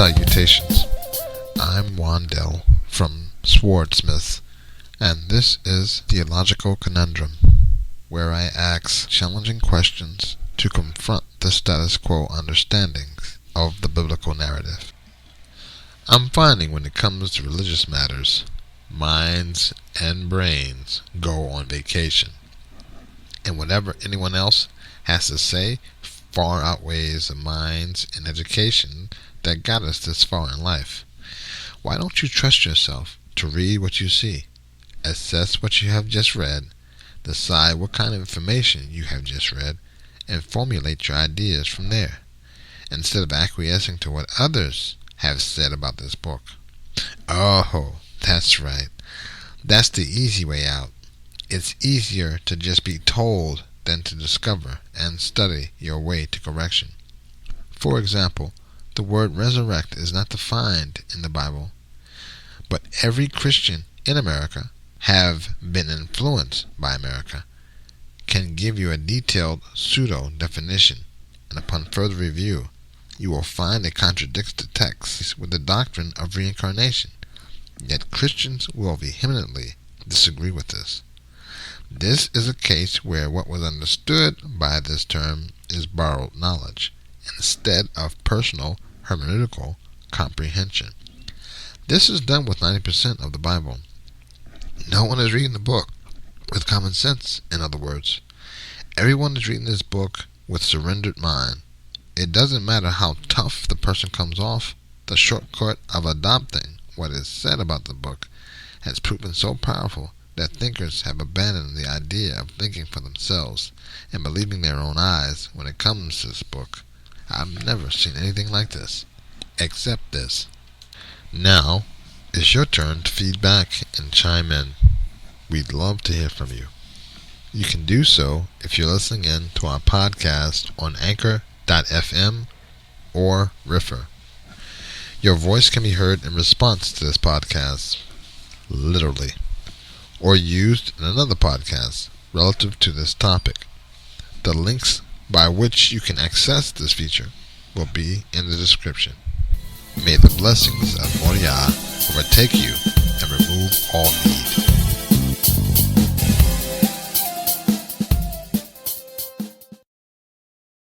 Salutations, I'm Wandell from sWordSmiths, and this is Theological Conundrum, where I ask challenging questions to confront the status quo understandings of the biblical narrative. I'm finding when it comes to religious matters, minds and brains go on vacation, and whatever anyone else has to say far outweighs the minds and education that got us this far in life. Why don't you trust yourself to read what you see, assess what you have just read, decide what kind of information you have just read, and formulate your ideas from there, instead of acquiescing to what others have said about this book? Oh, that's right. That's the easy way out. It's easier to just be told than to discover and study your way to correction. For example, the word resurrect is not defined in the Bible, but every Christian in America, have been influenced by America, can give you a detailed pseudo-definition, and upon further review, you will find it contradicts the text with the doctrine of reincarnation. Yet Christians will vehemently disagree with this. This is a case where what was understood by this term is borrowed knowledge, instead of personal hermeneutical comprehension. This is done with 90% of the Bible. No one is reading the book with common sense, in other words. Everyone is reading this book with surrendered mind. It doesn't matter how tough the person comes off, the shortcut of adopting what is said about the book has proven so powerful that thinkers have abandoned the idea of thinking for themselves and believing their own eyes when it comes to this book. I've never seen anything like this, except this. Now, it's your turn to feedback and chime in. We'd love to hear from you. You can do so if you're listening in to our podcast on Anchor.fm or Riffer. Your voice can be heard in response to this podcast, literally, or used in another podcast relative to this topic. The links by which you can access this feature will be in the description. May the blessings of Moriah overtake you and remove all need.